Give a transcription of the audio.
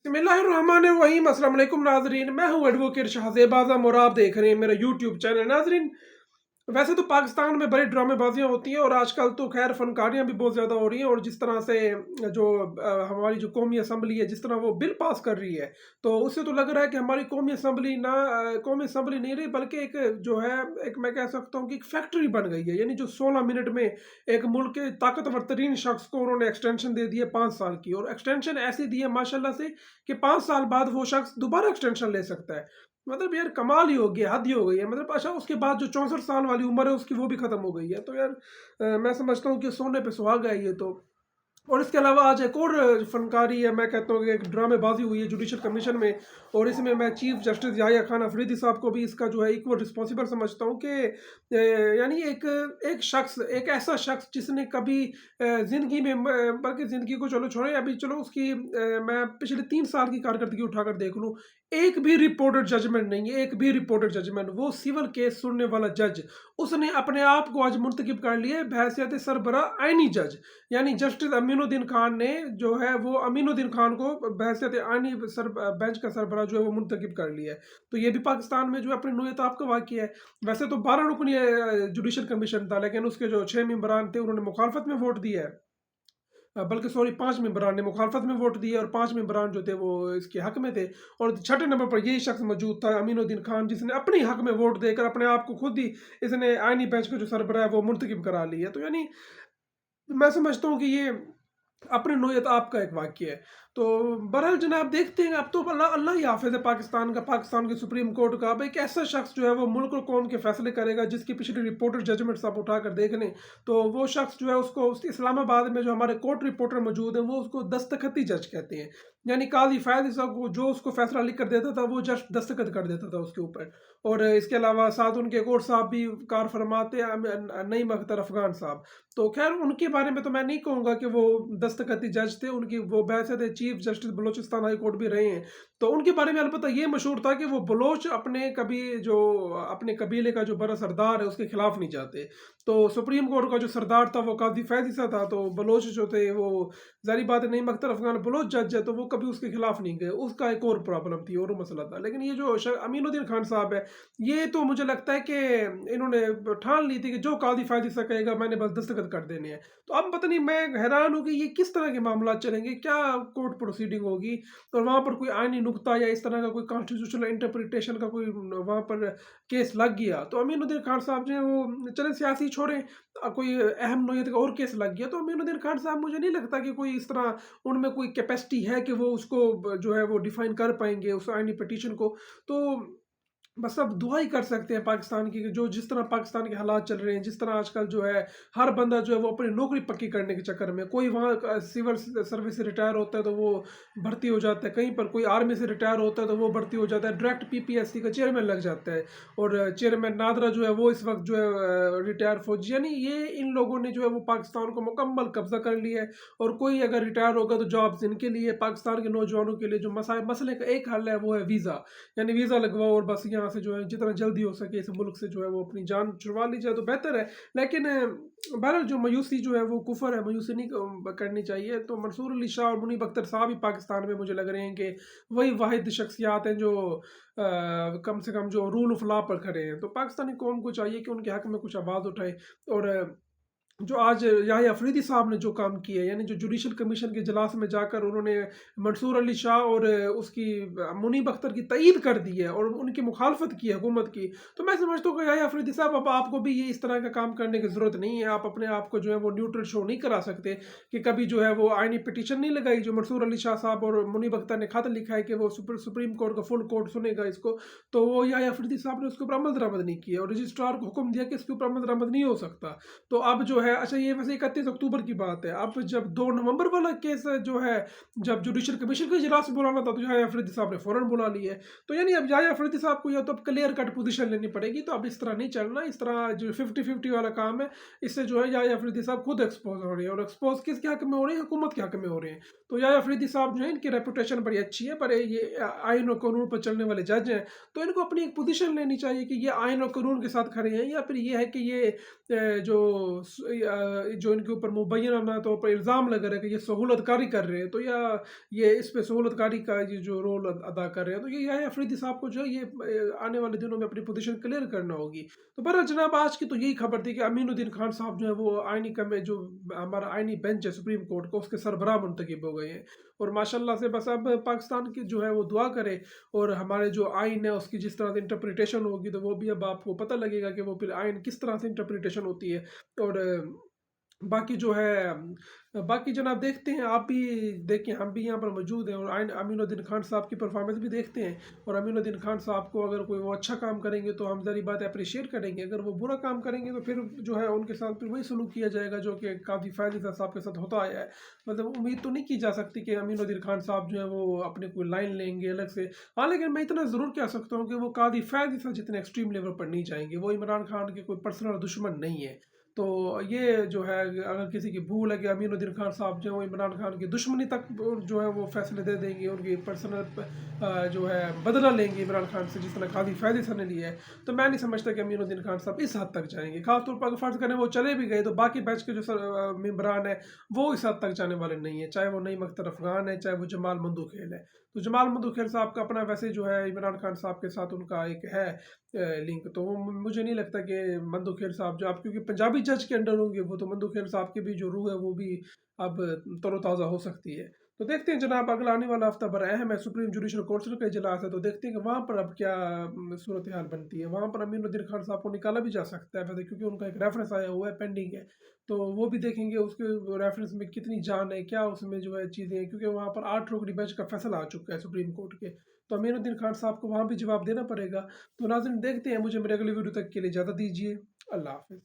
बिस्मिल्लाहिर्रहमानिर्रहीम। अस्सलाम वालेकुम नाज़रीन, मैं हूँ एडवोकेट शाहज़ेब आज़म और आप देख रहे हैं मेरा यूट्यूब चैनल। नाज़रीन, वैसे तो पाकिस्तान में बड़ी ड्रामेबाजियाँ होती हैं और आजकल तो खैर फनकारियाँ भी बहुत ज़्यादा हो रही हैं। और जिस तरह से जो हमारी जो कौमी असम्बली है, जिस तरह वो बिल पास कर रही है, तो उससे तो लग रहा है कि हमारी कौमी असम्बली ना कौमी असम्बली नहीं रही, बल्कि एक जो है, एक मैं कह सकता हूँ कि एक फैक्ट्री बन गई है। यानी जो 16 मिनट में एक मुल्क के ताकतवर तरीन शख्स को उन्होंने एक्सटेंशन दे दी है 5 साल की, और एक्सटेंशन ऐसी दी है माशाल्लाह से कि 5 साल बाद वो शख्स दोबारा एक्सटेंशन ले सकता है। मतलब यार कमाल ही हो गया, हद ही हो गई है। मतलब अच्छा, उसके बाद जो 64 साल वाली उम्र है उसकी, वो भी खत्म हो गई है। तो यार मैं समझता हूँ कि सोने पे सुहागा है ये तो। और इसके अलावा आज एक और फनकारी है, मैं कहता हूँ कि एक ड्रामेबाजी हुई है जुडिशल कमीशन में। और इसमें मैं चीफ जस्टिस याहिया खान अफरीदी साहब को भी इसका जो है इक्वल रिस्पॉन्सिबल समझता हूँ कि यानी एक एक शख्स, एक ऐसा शख्स जिसने कभी ज़िंदगी में बल्कि ज़िंदगी को चलो छोड़े, अभी चलो उसकी मैं पिछले 3 साल की कारकर्दगी उठाकर देख लूँ, एक भी रिपोर्टेड जजमेंट नहीं है, एक भी रिपोर्टेड जजमेंट। वो सिविल केस सुनने वाला जज, उसने अपने आप को आज मुंतखब कर लिया बहैसियत सरबरा आइनी जज। यानी जस्टिस अमीनुद्दीन खान ने जो है वो अमीनुद्दीन खान को बहैसियत आइनी बेंच का सरबरा जो है वो मुंतखब कर लिया है। तो ये भी पाकिस्तान में जो है अपनी नोयताब का वाक़या है। वैसे तो 12 रुकनी जुडिशल कमीशन था, लेकिन उसके जो 6 मेंबरान थे उन्होंने मुखालफत में वोट दिया है। बल्कि सॉरी, 5 मेंबरान ने मुखालफत में वोट दिए और 5 मेंबरान जो थे वो इसके हक में थे। और छठे नंबर पर यही शख्स मौजूद था, अमीनुद्दीन खान, जिसने अपने हक में वोट देकर अपने आप को खुद ही इसने आइनी बेंच का जो सरबराह है वो मुंतखब करा लिया। तो यानी मैं समझता हूँ कि ये अपनी नोयत आपका एक वाक्य है। तो बहरहाल जनाब, देखते हैं। अब तो अल्लाह अल्लाह ही हाफिज़ है पाकिस्तान का, पाकिस्तान के सुप्रीम कोर्ट का। अब एक ऐसा शख्स जो है वो मुल्क और कौम के फैसले करेगा, जिसकी पिछली रिपोर्टेड जजमेंट्स आप उठाकर देख लें, तो वो शख्स जो है उसको इस्लामाबाद में जो हमारे कोर्ट रिपोर्टर मौजूद हैं वो उसको दस्तखती जज कहते हैं। यानी काजी फैज साहब को जो उसको फैसला लिख कर देता था वो जस्ट दस्तखत कर देता था उसके ऊपर। और इसके अलावा साथ उनके एक और साहब भी कार फरमाते हैं, नईम अख्तर अफगान साहब। तो खैर उनके बारे में तो मैं नहीं कहूँगा कि वो दस्तखती जज थे, उनकी वो बहस थे chief justice Balochistan high court भी रहे हैं। तो उनके बारे में अलबत्ता ये मशहूर था कि वो बलोच अपने कभी जो अपने कबीले का जो बड़ा सरदार है उसके खिलाफ नहीं जाते। तो सुप्रीम कोर्ट का जो सरदार था वो काजी फैजी सा था, तो बलोच जो थे वो, जारी बात है, नईम अख्तर अफगान बलोच जज है, तो वो कभी उसके खिलाफ नहीं गए। उसका एक और प्रॉब्लम थी और मसला था। लेकिन ये जो अमीनुद्दीन खान साहब है, ये तो मुझे लगता है कि इन्होंने ठान ली थी कि जो काजी फैजी सा कहेगा मैंने बस दस्तखत कर देने हैं। तो अब पता नहीं, मैं हैरान हूँ कि ये किस तरह के मामला चलेंगे, क्या कोर्ट प्रोसीडिंग होगी, और वहाँ पर कोई आईनी नुक्ता या इस तरह का कोई कॉन्स्टिट्यूशनल इंटरप्रिटेशन का कोई वहाँ पर केस लग गया, तो अमीनुद्दीन खान साहब जो है वो चले सियासी छोड़ें, कोई अहम नोयत का और केस लग गया, तो अमीनुद्दीन खान साहब मुझे नहीं लगता कि कोई इस तरह उनमें कोई कैपेसिटी है कि वो उसको जो है वो डिफाइन कर पाएंगे उस आईनी पिटीशन को। तो बस अब दुआ ही कर सकते हैं पाकिस्तान की, कि जो जिस तरह पाकिस्तान के हालात चल रहे हैं, जिस तरह आजकल जो है हर बंदा जो है वो अपनी नौकरी पक्की करने के चक्कर में, कोई वहाँ सिविल सर्विस से रिटायर होता है तो वो भर्ती हो जाता है, कहीं पर कोई आर्मी से रिटायर होता है तो वो भर्ती हो जाता है, डायरेक्ट पीपीएससी का चेयरमैन लग जाता है। और चेयरमैन नादरा जो है वो इस वक्त जो है रिटायर फौजी, यानी ये इन लोगों ने जो है वो पाकिस्तान को मुकम्मल कब्जा कर लिया है। और कोई अगर रिटायर होगा तो जॉब्स इनके लिए, पाकिस्तान के नौजवानों के लिए जो मसले का एक हल है वो है वीज़ा। यानी वीज़ा लगवाओ और बस यहाँ से जो है जितना जल्दी हो सके इस मुल्क से जो है वो अपनी जान छुड़वा ली जाए तो बेहतर है। लेकिन बहरहाल जो मायूसी जो है वो कुफर है, मायूसी नहीं करनी चाहिए। तो मंसूर अली शाह और मुनीब अख्तर साहब ही पाकिस्तान में मुझे लग रहे हैं कि वही वाहिद शख्सियात हैं जो कम से कम जो रूल ऑफ लॉ पर खड़े हैं। तो पाकिस्तानी कौम को चाहिए कि उनके हक में कुछ आवाज़ उठाए। और जो आज याहिया अफरीदी साहब ने जो काम किया है, यानी जो जुडिशल कमीशन के इजलास में जाकर उन्होंने मंसूर अली शाह और उसकी मुनीब अख्तर की तईद कर दी है और उनकी मुखालफत की है हुकूमत की, तो मैं समझता हूँ कि याहिया अफरीदी साहब, अब आपको भी ये इस तरह का काम करने की ज़रूरत नहीं है। आप अपने आप को जो है वो न्यूट्रल शो नहीं करा सकते कि कभी जो है वो आईनी पिटीशन नहीं लगाई। जो मंसूर अली शाह साहब और मुनीब अख्तर ने खत लिखा है कि वो सुप्रीम कोर्ट का फुल कोर्ट सुनेगा इसको, तो वो याहिया अफरीदी साहब ने उसके ऊपर अमल दरामद नहीं किया और रजिस्ट्रार को हुक्म दिया कि इसके ऊपर अमल दरामद नहीं हो सकता। तो अब जो है, अच्छा ये वैसे 31 अक्टूबर की बात है, अब जब 2 नवंबर वाला केस जो है, जब जुडिशल कमीशन का इजलास बुलाना था तो याहिया अफरीदी साहब ने फौरन बुला लिया है। तो यानी अब याहिया अफरीदी साहब को या तो अब क्लियर कट पोजीशन लेनी पड़ेगी। तो अब इस तरह नहीं चलना, इस तरह जो 50-50 वाला काम है, इससे जो है याहिया अफरीदी साहब खुद एक्सपोज हो रहे हैं। और एक्सपोज किसके हक में हो रहे हैं? हुकूमत के हक में हो रहे हैं। तो याहिया अफरीदी साहब जो है, इनकी रेपुटेशन बड़ी अच्छी है, पर ये आइन और कानून पर चलने वाले जज हैं, तो इनको अपनी एक पोजीशन लेनी चाहिए कि ये आइन और कानून के साथ खड़े हैं, या फिर ये है कि ये जो जो इनके ऊपर मुबैना तौर पर इल्ज़ाम लग रहा है कि ये सहूलतकारी कर रहे हैं, तो या ये इस पे सहूलतकारी का ये जो रोल अदा कर रहे हैं, तो ये याह्या अफरीदी साहब को जो है ये आने वाले दिनों में अपनी पोजीशन क्लियर करना होगी। तो बहरहाल जनाब, आज की तो यही खबर थी कि अमीनुद्दीन खान साहब जो है वो आईनी कमे जो हमारा आईनी बेंच है सुप्रीम कोर्ट का, उसके सरबराह मुंतखब हो गए हैं। और माशाल्लाह से बस अब पाकिस्तान की जो है वो दुआ करे, और हमारे जो आइन है उसकी जिस तरह से इंटरप्रिटेशन होगी तो वो भी अब आपको पता लगेगा कि वो फिर आइन किस तरह से इंटरप्रिटेशन होती है। और बाकी जो है बाकी जनाब देखते हैं, आप भी देखें, हम भी यहाँ पर मौजूद हैं और आइन अमीनुद्दीन खान साहब की परफॉर्मेंस भी देखते हैं। और अमीनुद्दीन खान साहब को अगर कोई वो अच्छा काम करेंगे तो हम ज़ाहिर बात अप्रिशिएट करेंगे, अगर वो बुरा काम करेंगे तो फिर जो है उनके साथ फिर वही सलूक किया जाएगा जो कि कादी फ़ैज़ साहब के साथ होता आया है। मतलब उम्मीद तो नहीं की जा सकती कि अमीनुद्दीन खान साहब जो है वो अपने कोई लाइन लेंगे अलग से। हाँ, लेकिन मैं इतना ज़रूर कह सकता हूँ कि वो कादी फ़ैज़ जितने एक्सट्रीम लेवल पर नहीं जाएंगे। वो इमरान खान के कोई पर्सनल दुश्मन नहीं है। तो ये जो है, अगर किसी की भूल है कि अमीनुद्दीन खान साहब जो है वो इमरान खान की दुश्मनी तक जो है वो फैसले दे देंगे, उनकी पर्सनल जो है बदला लेंगे इमरान खान से जिस तरह कादी फ़ैज़ सर ने लिया है, तो मैं नहीं समझता कि अमीनुद्दीन खान साहब इस हद तक जाएंगे। खासतौर पर अगर फ़र्ज़ करें वो चले भी गए तो बाकी बैच के जो मेम्बरान है वो इस हद तक जाने वाले नहीं है, चाहे वो नईम अख्तर अफ़गान है, चाहे वो जमाल मंदूखेल है। तो जमाल मंदूखेल साहब का अपना वैसे जो है इमरान खान साहब के साथ उनका एक है लिंक, तो मुझे नहीं लगता कि मंदूखेल साहब जो आप क्योंकि पंजाबी जज के अंडर होंगे, वो तो मंदूखेल साहब की भी जो रूह है वो भी अब तरोताज़ा हो सकती है। तो देखते हैं जनाब, अगला आने वाला हफ्ता बड़ा अहम है, सुप्रीम जुडिशल काउंसिल का इजलास है, तो देखते हैं कि वहाँ पर अब क्या सूरत हाल बनती है। वहाँ पर अमीनुद्दीन खान साहब को निकाला भी जा सकता है वैसे, क्योंकि उनका एक रेफरेंस आया हुआ है, पेंडिंग है, तो वो भी देखेंगे उसके रेफरेंस में कितनी जान है, क्या उसमें जो है चीज़ें हैं, क्योंकि वहाँ पर 8 रुकनी बेंच का फैसला आ चुका है सुप्रीम कोर्ट के, तो अमीनुद्दीन खान साहब को वहाँ भी जवाब देना पड़ेगा। तो नाज़रीन देखते हैं, मुझे मेरे अगली वीडियो तक के लिए इजाज़त दीजिए। अल्लाह हाफ़िज़।